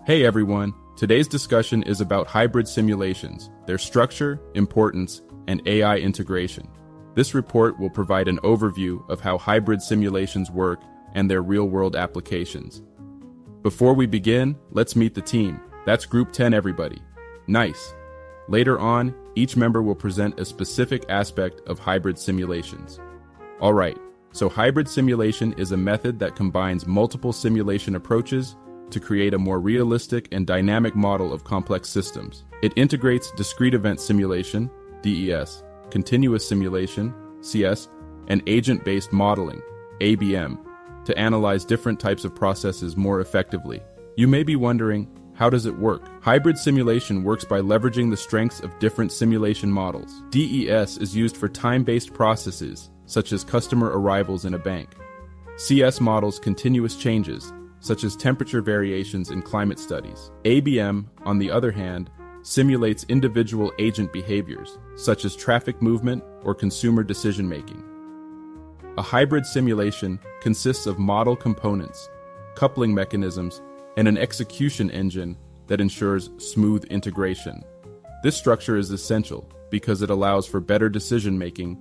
Hey everyone, today's discussion is about hybrid simulations, their structure, importance, and AI integration. This report will provide an overview of how hybrid simulations work and their real-world applications. Before we begin, let's meet the team. That's Group 10 everybody. Nice. Later on, each member will present a specific aspect of hybrid simulations. Alright, so hybrid simulation is a method that combines multiple simulation approaches to create a more realistic and dynamic model of complex systems. It integrates discrete-event simulation, DES, continuous simulation, CS, and agent-based modeling, ABM, to analyze different types of processes more effectively. You may be wondering, how does it work? Hybrid simulation works by leveraging the strengths of different simulation models. DES is used for time-based processes, such as customer arrivals in a bank. CS models continuous changes, such as temperature variations in climate studies. ABM, on the other hand, simulates individual agent behaviors, such as traffic movement or consumer decision-making. A hybrid simulation consists of model components, coupling mechanisms, and an execution engine that ensures smooth integration. This structure is essential because it allows for better decision-making,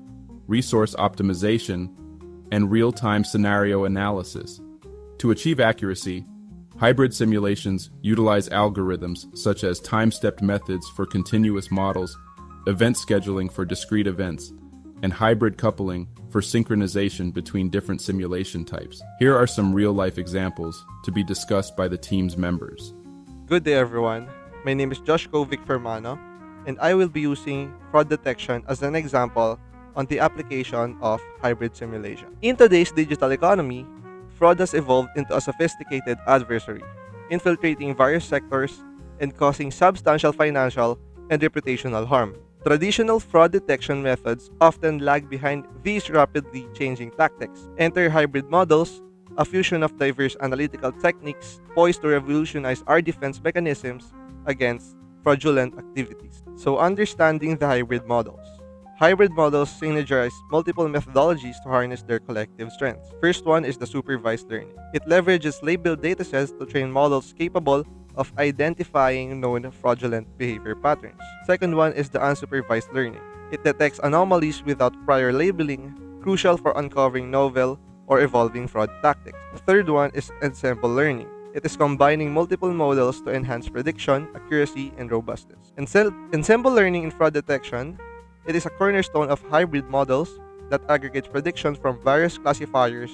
resource optimization, and real-time scenario analysis. To achieve accuracy, hybrid simulations utilize algorithms such as time-stepped methods for continuous models, event scheduling for discrete events, and hybrid coupling for synchronization between different simulation types. Here are some real-life examples to be discussed by the team's members. Good day everyone, my name is Josh Kovic Fermano, and I will be using fraud detection as an example on the application of hybrid simulation. In today's digital economy, fraud has evolved into a sophisticated adversary, infiltrating various sectors and causing substantial financial and reputational harm. Traditional fraud detection methods often lag behind these rapidly changing tactics. Enter hybrid models, a fusion of diverse analytical techniques poised to revolutionize our defense mechanisms against fraudulent activities. So, understanding the hybrid models. Hybrid models synergize multiple methodologies to harness their collective strengths. First one is the supervised learning. It leverages labeled datasets to train models capable of identifying known fraudulent behavior patterns. Second one is the unsupervised learning. It detects anomalies without prior labeling, crucial for uncovering novel or evolving fraud tactics. The third one is ensemble learning. It is combining multiple models to enhance prediction, accuracy, and robustness. Ensemble learning in fraud detection, it is a cornerstone of hybrid models that aggregates predictions from various classifiers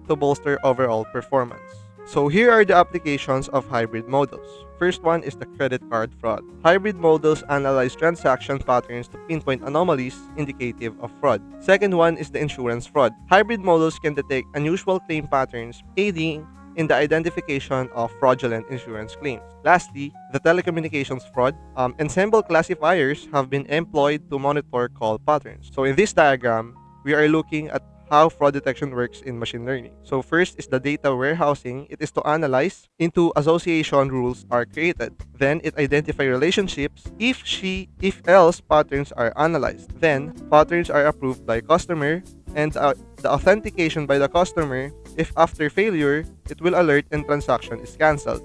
to bolster overall performance. So here are the applications of hybrid models. First one is the credit card fraud. Hybrid models analyze transaction patterns to pinpoint anomalies indicative of fraud. Second one is the insurance fraud. Hybrid models can detect unusual claim patterns, aiding in the identification of fraudulent insurance claims. Lastly, the telecommunications fraud. Ensemble classifiers have been employed to monitor call patterns. So in this diagram, we are looking at how fraud detection works in machine learning. So first is the data warehousing. It is to analyze into association rules are created. Then it identifies relationships. If else patterns are analyzed. Then patterns are approved by customer, and the authentication by the customer. If after failure, it will alert and transaction is cancelled.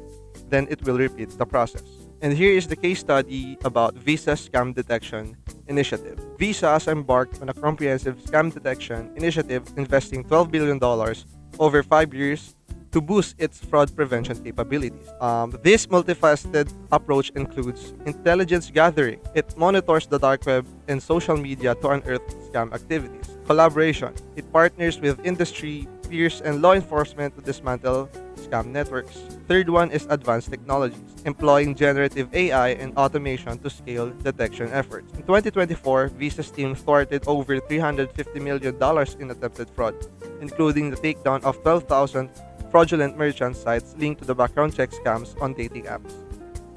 Then it will repeat the process. And here is the case study about Visa's scam detection initiative. Visa has embarked on a comprehensive scam detection initiative investing $12 billion over 5 years to boost its fraud prevention capabilities. This multifaceted approach includes intelligence gathering. It monitors the dark web and social media to unearth scam activities. Collaboration. It partners with industry, peers, and law enforcement to dismantle scam networks. Third one is advanced technologies, employing generative AI and automation to scale detection efforts. In 2024, Visa's team thwarted over $350 million in attempted fraud, including the takedown of 12,000 fraudulent merchant sites linked to the background check scams on dating apps,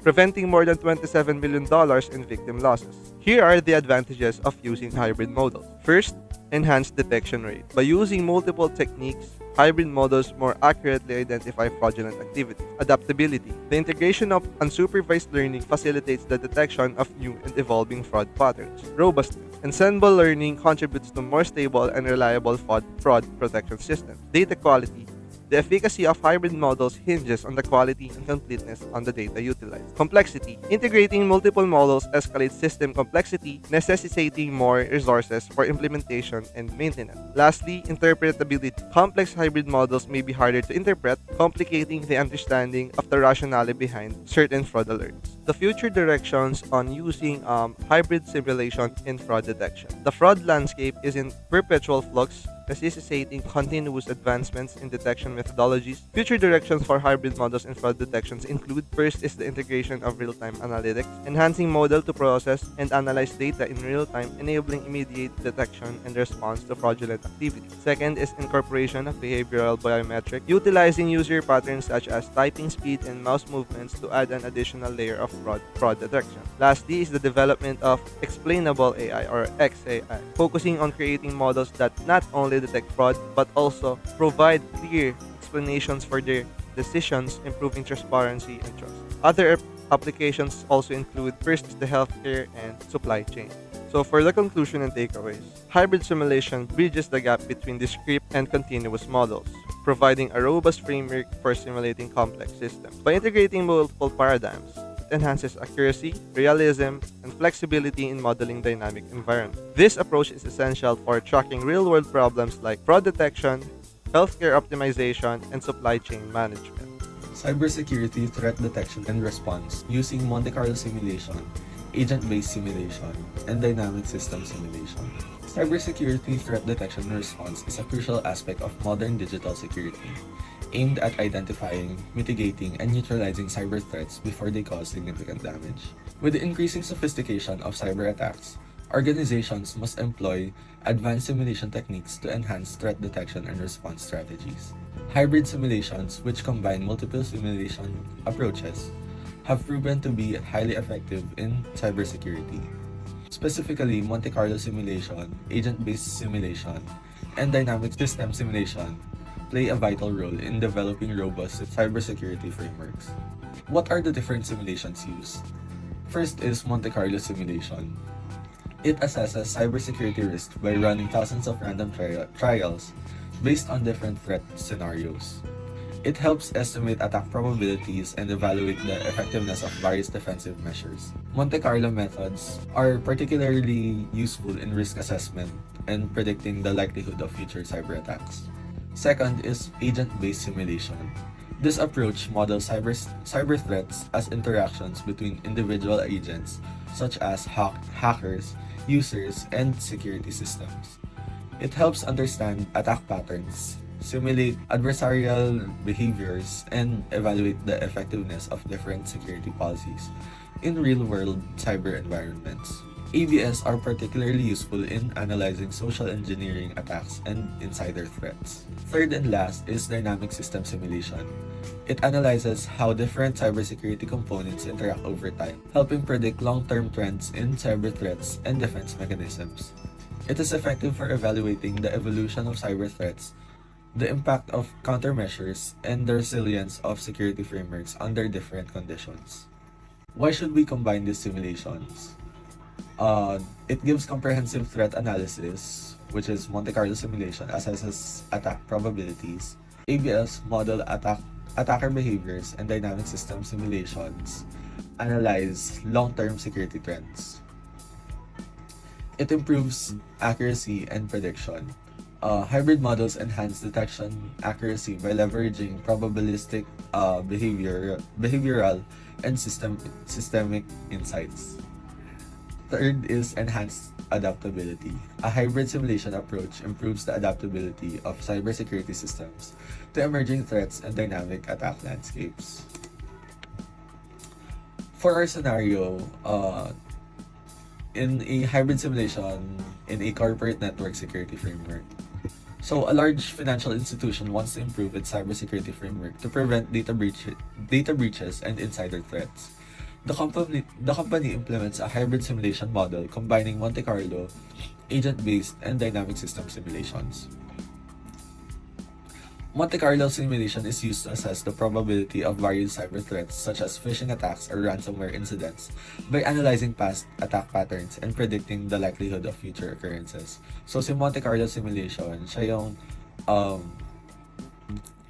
preventing more than $27 million in victim losses. Here are the advantages of using hybrid models. First, enhanced detection rate. By using multiple techniques, hybrid models more accurately identify fraudulent activity. Adaptability. The integration of unsupervised learning facilitates the detection of new and evolving fraud patterns. Robustness. Ensemble learning contributes to more stable and reliable fraud protection systems. Data quality. The efficacy of hybrid models hinges on the quality and completeness on the data utilized. Complexity. Integrating multiple models escalates system complexity, necessitating more resources for implementation and maintenance. Lastly, interpretability. Complex hybrid models may be harder to interpret, complicating the understanding of the rationale behind certain fraud alerts. The future directions on using hybrid simulation in fraud detection. The fraud landscape is in perpetual flux, necessitating continuous advancements in detection methodologies. Future directions for hybrid models in fraud detections include: first is the integration of real-time analytics, enhancing model to process and analyze data in real time, enabling immediate detection and response to fraudulent activity. Second is incorporation of behavioral biometric, utilizing user patterns such as typing speed and mouse movements to add an additional layer of fraud detection. Lastly is the development of explainable AI or XAI, focusing on creating models that not only detect fraud but also provide clear explanations for their decisions, improving transparency and trust. Other applications also include: first is the healthcare and supply chain. So for the conclusion and takeaways, hybrid simulation bridges the gap between discrete and continuous models, providing a robust framework for simulating complex systems. By integrating multiple paradigms, it enhances accuracy, realism, and flexibility in modeling dynamic environments. This approach is essential for tracking real-world problems like fraud detection, healthcare optimization, and supply chain management. Cybersecurity threat detection and response using Monte Carlo simulation, agent-based simulation, and dynamic system simulation. Cybersecurity threat detection and response is a crucial aspect of modern digital security, aimed at identifying, mitigating, and neutralizing cyber threats before they cause significant damage. With the increasing sophistication of cyber attacks, organizations must employ advanced simulation techniques to enhance threat detection and response strategies. Hybrid simulations, which combine multiple simulation approaches, have proven to be highly effective in cybersecurity. Specifically, Monte Carlo simulation, agent-based simulation, and dynamic system simulation play a vital role in developing robust cybersecurity frameworks. What are the different simulations used? First is Monte Carlo simulation. It assesses cybersecurity risk by running thousands of random trials based on different threat scenarios. It helps estimate attack probabilities and evaluate the effectiveness of various defensive measures. Monte Carlo methods are particularly useful in risk assessment and predicting the likelihood of future cyber attacks. Second is agent-based simulation. This approach models cyber threats as interactions between individual agents, such as hackers, users, and security systems. It helps understand attack patterns, simulate adversarial behaviors, and evaluate the effectiveness of different security policies in real-world cyber environments. ABS are particularly useful in analyzing social engineering attacks and insider threats. Third and last is dynamic system simulation. It analyzes how different cybersecurity components interact over time, helping predict long-term trends in cyber threats and defense mechanisms. It is effective for evaluating the evolution of cyber threats, the impact of countermeasures, and the resilience of security frameworks under different conditions. Why should we combine these simulations? It gives comprehensive threat analysis, which is Monte Carlo simulation assesses attack probabilities. ABS model attacker behaviors, and dynamic system simulations analyze long-term security trends. It improves accuracy and prediction. Hybrid models enhance detection accuracy by leveraging probabilistic behavioral and systemic insights. Third is enhanced adaptability. A hybrid simulation approach improves the adaptability of cybersecurity systems to emerging threats and dynamic attack landscapes. For our scenario, in a hybrid simulation in a corporate network security framework. So, a large financial institution wants to improve its cybersecurity framework to prevent data breaches and insider threats. The company implements a hybrid simulation model combining Monte Carlo, agent-based, and dynamic system simulations. Monte Carlo simulation is used to assess the probability of various cyber threats such as phishing attacks or ransomware incidents by analyzing past attack patterns and predicting the likelihood of future occurrences. So si Monte Carlo simulation, siya yung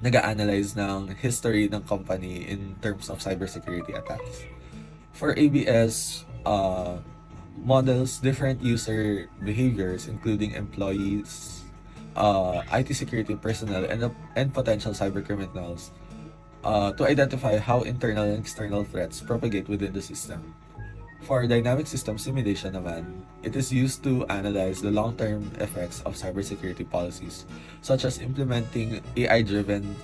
nag-a-analyze ng history ng company in terms of cybersecurity attacks. For ABS, models different user behaviors, including employees, IT security personnel, and potential cybercriminals, to identify how internal and external threats propagate within the system. For dynamic system simulation naman, it is used to analyze the long-term effects of cybersecurity policies, such as implementing AI-driven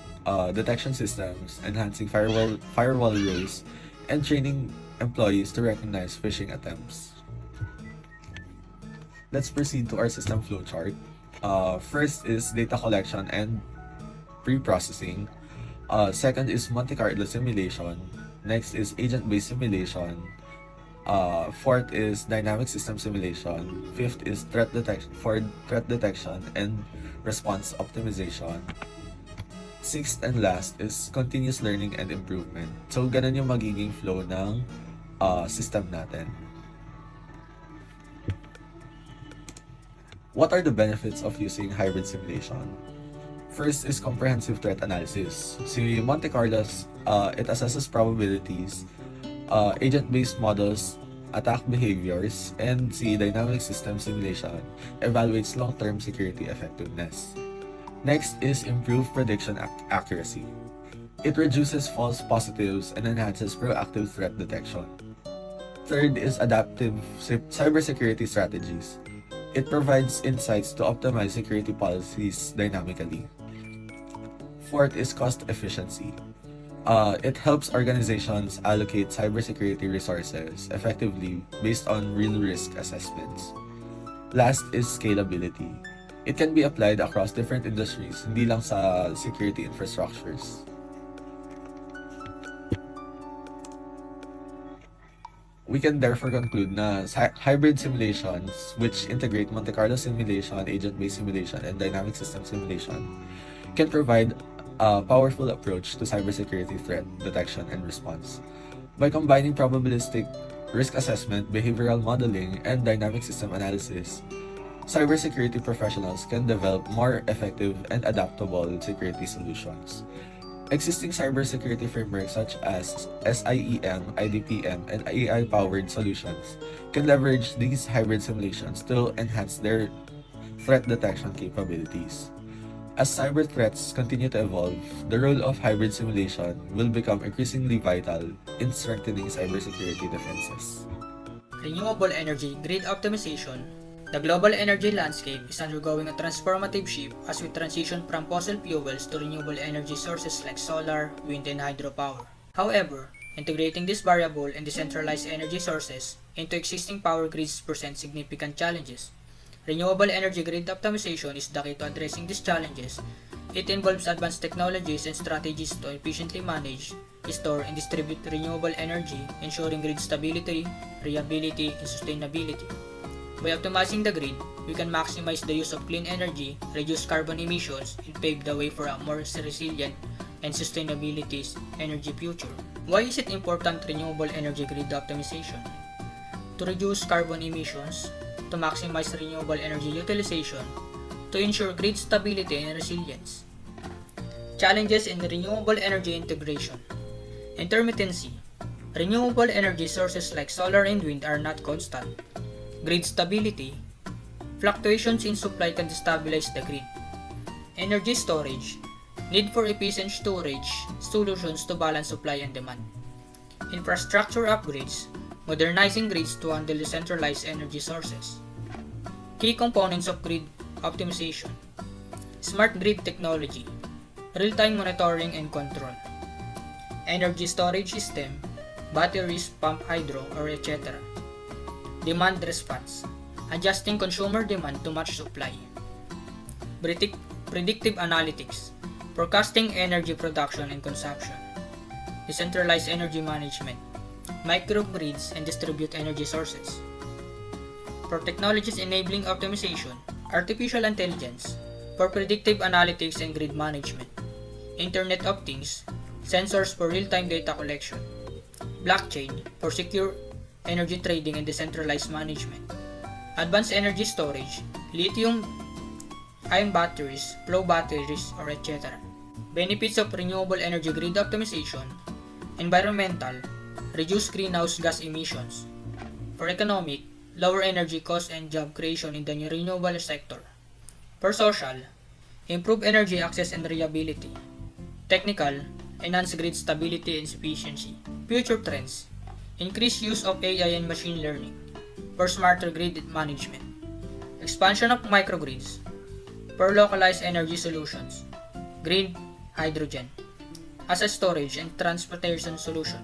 detection systems, enhancing firewall rules, and training employees to recognize phishing attempts. Let's proceed to our system flowchart. First is data collection and pre-processing. Second is Monte Carlo simulation. Next is agent-based simulation. Fourth is dynamic system simulation. Fifth is threat detection and response optimization. Sixth and last is continuous learning and improvement. So, ganun yung magiging flow ng system natin. What are the benefits of using hybrid simulation? First is comprehensive threat analysis. Si Monte Carlo's, it assesses probabilities, agent-based models, attack behaviors, and si dynamic system simulation evaluates long-term security effectiveness. Next is improved prediction accuracy. It reduces false positives and enhances proactive threat detection. Third is adaptive cybersecurity strategies. It provides insights to optimize security policies dynamically. Fourth is cost efficiency. It helps organizations allocate cybersecurity resources effectively based on real risk assessments. Last is scalability. It can be applied across different industries, hindi lang sa security infrastructures. We can therefore conclude na hybrid simulations, which integrate Monte Carlo simulation, agent-based simulation, and dynamic system simulation, can provide a powerful approach to cybersecurity threat detection and response. By combining probabilistic risk assessment, behavioral modeling, and dynamic system analysis, cybersecurity professionals can develop more effective and adaptable security solutions. Existing cybersecurity frameworks such as SIEM, IDPM, and AI-powered solutions can leverage these hybrid simulations to enhance their threat detection capabilities. As cyber threats continue to evolve, the role of hybrid simulation will become increasingly vital in strengthening cybersecurity defenses. Renewable Energy Grid Optimization. The global energy landscape is undergoing a transformative shift as we transition from fossil fuels to renewable energy sources like solar, wind, and hydropower. However, integrating these variable and decentralized energy sources into existing power grids presents significant challenges. Renewable Energy Grid Optimization is the key to addressing these challenges. It involves advanced technologies and strategies to efficiently manage, store, and distribute renewable energy, ensuring grid stability, reliability, and sustainability. By optimizing the grid, we can maximize the use of clean energy, reduce carbon emissions, and pave the way for a more resilient and sustainability energy future. Why is it important renewable energy grid optimization? To reduce carbon emissions, to maximize renewable energy utilization, to ensure grid stability and resilience. Challenges in renewable energy integration. Intermittency. Renewable energy sources like solar and wind are not constant. Grid stability. Fluctuations in supply can destabilize the grid. Energy storage. Need for efficient storage solutions to balance supply and demand. Infrastructure upgrades. Modernizing grids to handle decentralized energy sources. Key components of grid optimization. Smart grid technology. Real-time monitoring and control. Energy storage system. Batteries, pump hydro, or etc. Demand response. Adjusting consumer demand to match supply. Predictive analytics. Forecasting energy production and consumption. Decentralized energy management. Microgrids and distribute energy sources. For technologies enabling optimization, artificial intelligence. For predictive analytics and grid management. Internet of Things. Sensors for real-time data collection. Blockchain for secure energy trading and decentralized management. Advanced energy storage, lithium-ion batteries, flow batteries, or etc. Benefits of renewable energy grid optimization. Environmental, reduce greenhouse gas emissions. For economic, lower energy costs and job creation in the new renewable sector. For social, improve energy access and reliability. Technical, enhance grid stability and efficiency. Future trends, increase use of AI and machine learning. For smarter grid management. Expansion of microgrids. For localized energy solutions. Green hydrogen as a storage and transportation solution.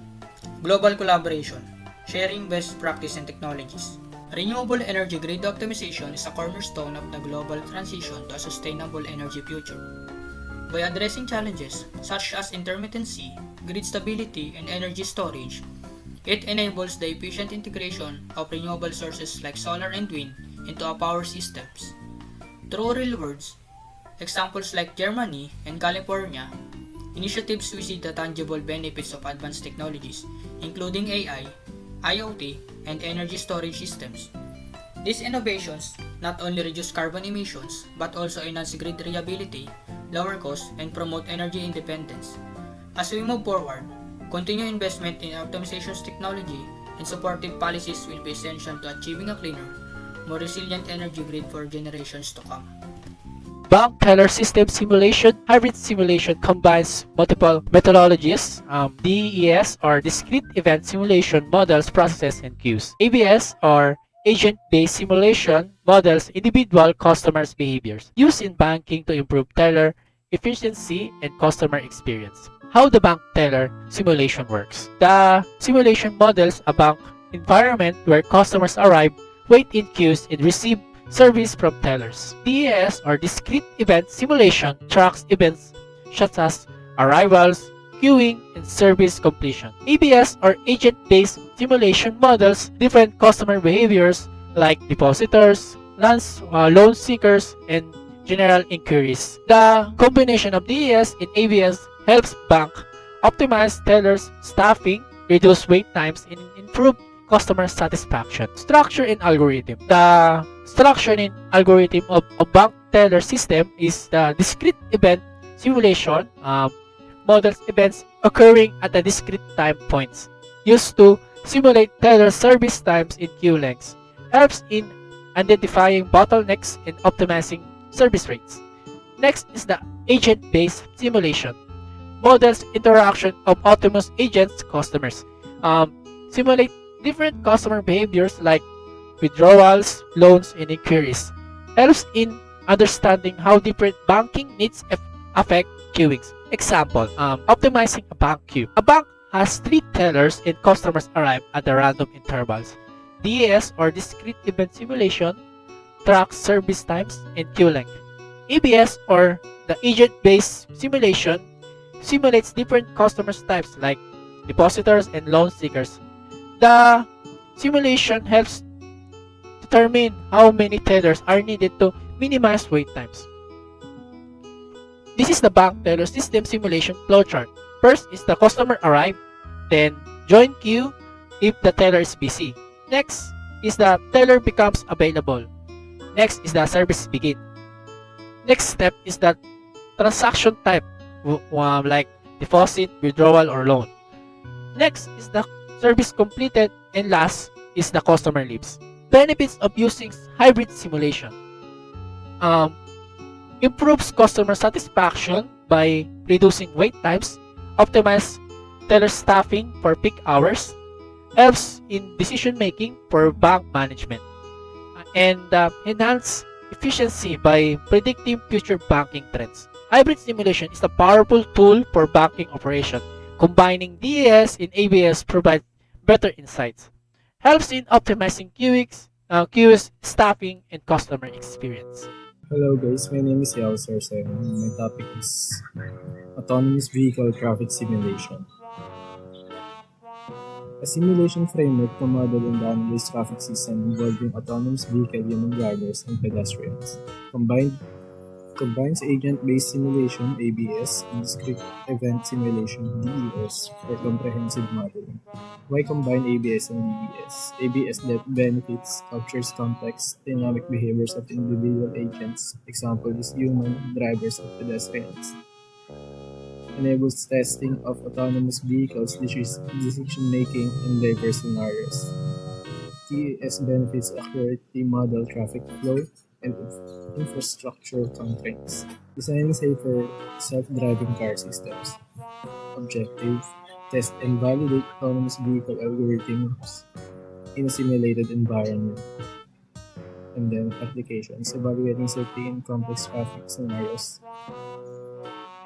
Global collaboration, sharing best practice and technologies. Renewable energy grid optimization is a cornerstone of the global transition to a sustainable energy future. By addressing challenges such as intermittency, grid stability, and energy storage, it enables the efficient integration of renewable sources like solar and wind into our power systems. Through real worlds, examples like Germany and California, initiatives we see the tangible benefits of advanced technologies, including AI, IoT, and energy storage systems. These innovations not only reduce carbon emissions but also enhance grid reliability, lower costs, and promote energy independence. As we move forward, continued investment in optimization technology and supportive policies will be essential to achieving a cleaner, more resilient energy grid for generations to come. Bank teller system simulation. Hybrid simulation combines multiple methodologies, DES or discrete event simulation models processes and queues. ABS or agent-based simulation models individual customers' behaviors used in banking to improve teller efficiency and customer experience. How the bank teller simulation works. The simulation models a bank environment where customers arrive, wait in queues, and receive service from tellers. DES or discrete event simulation tracks events such as arrivals, queuing, and service completion. ABS or agent-based simulation models different customer behaviors like depositors, loan seekers, and general inquiries. The combination of DES and ABS helps bank optimize tellers staffing, reduce wait times, and improve customer satisfaction. Structure and algorithm. The structure and algorithm of a bank teller system is the discrete event simulation, models events occurring at the discrete time points, used to simulate teller service times in queue lengths, helps in identifying bottlenecks and optimizing service rates. Next is the agent-based simulation, models interaction of autonomous agents customers, simulate different customer behaviors like withdrawals, loans, and inquiries. Helps in understanding how different banking needs affect queuings. Example, optimizing a bank queue. A bank has 3 tellers and customers arrive at the random intervals. DES or discrete event simulation tracks service times and queue length. ABS or the agent-based simulation simulates different customer types like depositors and loan seekers. The simulation helps determine how many tellers are needed to minimize wait times. This is the bank teller system simulation flowchart. First is the customer arrive, then join queue if the teller is busy. Next is the teller becomes available. Next is the service begin. Next step is the transaction type like deposit, withdrawal, or loan. Next is the service completed, and last is the customer leaves. Benefits of using hybrid simulation. Improves customer satisfaction by reducing wait times, optimize teller staffing for peak hours, helps in decision making for bank management, and enhance efficiency by predicting future banking trends. Hybrid simulation is a powerful tool for banking operation. Combining DES and ABS provides better insights. Helps in optimizing queues, staffing, and customer experience. Hello guys, my name is Yao Sarsen. My topic is autonomous vehicle traffic simulation. A simulation framework to model and analyze traffic system involving autonomous vehicle, human drivers, and pedestrians. Combines agent-based simulation (ABS) and discrete event simulation (DES) for comprehensive modeling. Why combine ABS and DES? ABS benefits captures complex, dynamic behaviors of individual agents. Example is human, drivers, and pedestrians. enables testing of autonomous vehicles, decision-making, and diverse scenarios. TES benefits accurately model traffic flow and infrastructure constraints. Design safer self-driving car systems. Objective: test and validate autonomous vehicle algorithms in a simulated environment. And then applications: evaluating safety in complex traffic scenarios.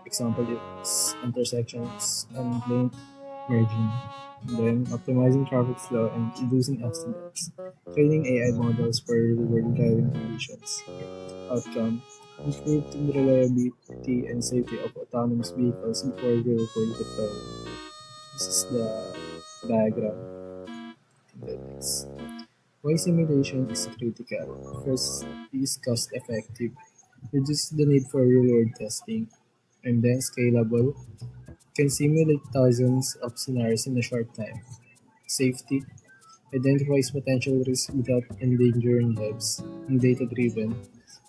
Example is intersections and lane merging. Then optimizing traffic flow and reducing accidents. Training AI models for real-world driving conditions. Outcome: improved reliability and safety of autonomous vehicles before real-world deployment. This is the diagram in the next. Why simulation is critical? First is cost effective, reduces the need for real-world testing, and then scalable, can simulate thousands of scenarios in a short time. Safety, identifies potential risks without endangering lives. And data-driven,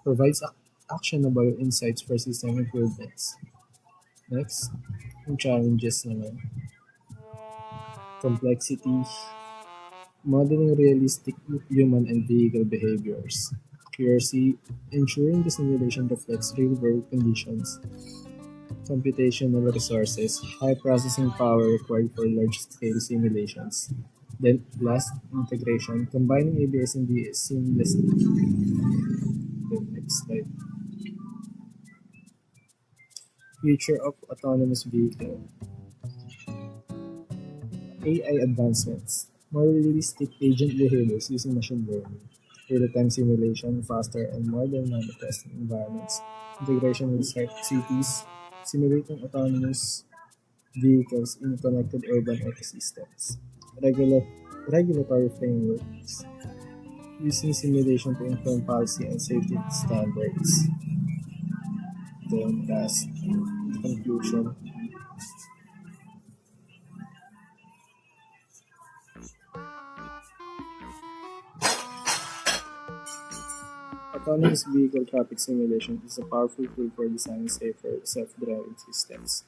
provides actionable insights for system improvements. Next, yung challenges naman. Complexity, modeling realistic human and vehicle behaviors. Accuracy, ensuring the simulation reflects real-world conditions. Computational resources, high processing power required for large-scale simulations. Then, last, integration, combining ABS and DS seamlessly. Then, next slide. Future of autonomous vehicle. AI advancements. More realistic agent behaviors using machine learning. Real-time simulation, faster and more dynamic testing environments. Integration with cities, simulating autonomous vehicles in connected urban ecosystems. Regulatory frameworks, using simulation to inform policy and safety standards. Then last, conclusion. Autonomous vehicle traffic simulation is a powerful tool for designing safer self-driving systems.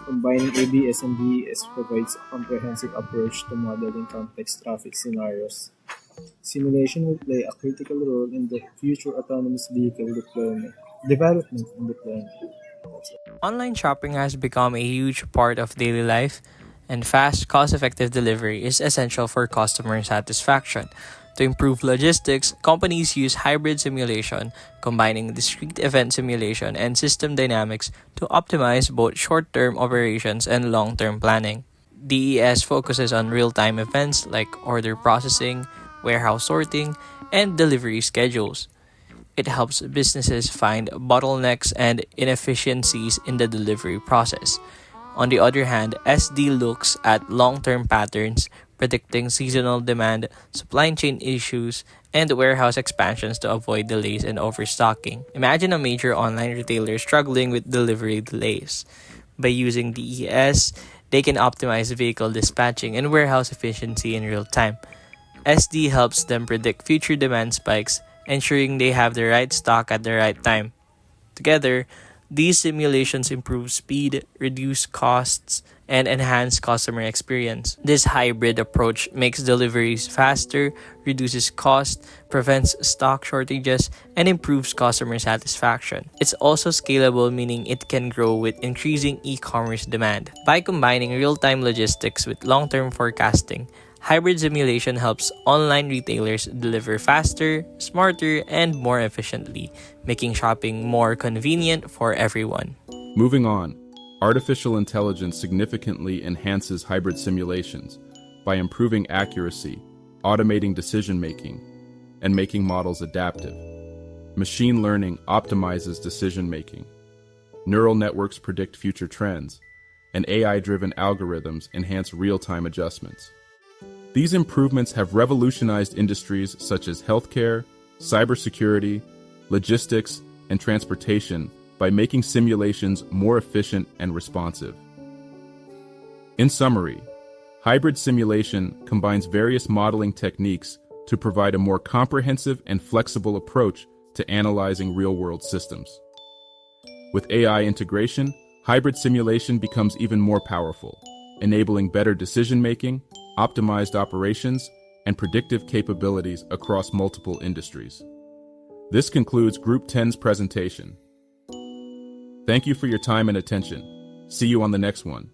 Combining ABS and DES provides a comprehensive approach to modeling complex traffic scenarios. Simulation will play a critical role in the future autonomous vehicle development and deployment. Online shopping has become a huge part of daily life, and fast, cost effective delivery is essential for customer satisfaction. To improve logistics, companies use hybrid simulation, combining discrete event simulation and system dynamics to optimize both short term operations and long term planning. DES focuses on real time events like order processing, warehouse sorting, and delivery schedules. It helps businesses find bottlenecks and inefficiencies in the delivery process. On the other hand, SD looks at long-term patterns, predicting seasonal demand, supply chain issues, and warehouse expansions to avoid delays and overstocking. Imagine a major online retailer struggling with delivery delays. By using DES, they can optimize vehicle dispatching and warehouse efficiency in real time. SD helps them predict future demand spikes, ensuring they have the right stock at the right time. Together, these simulations improve speed, reduce costs, and enhance customer experience. This hybrid approach makes deliveries faster, reduces cost, prevents stock shortages, and improves customer satisfaction. It's also scalable, meaning it can grow with increasing e-commerce demand. By combining real-time logistics with long-term forecasting, hybrid simulation helps online retailers deliver faster, smarter, and more efficiently, making shopping more convenient for everyone. Moving on, artificial intelligence significantly enhances hybrid simulations by improving accuracy, automating decision-making, and making models adaptive. Machine learning optimizes decision-making. Neural networks predict future trends, and AI-driven algorithms enhance real-time adjustments. These improvements have revolutionized industries such as healthcare, cybersecurity, logistics, and transportation by making simulations more efficient and responsive. In summary, hybrid simulation combines various modeling techniques to provide a more comprehensive and flexible approach to analyzing real-world systems. With AI integration, hybrid simulation becomes even more powerful, enabling better decision-making, optimized operations, and predictive capabilities across multiple industries. This concludes Group 10's presentation. Thank you for your time and attention. See you on the next one.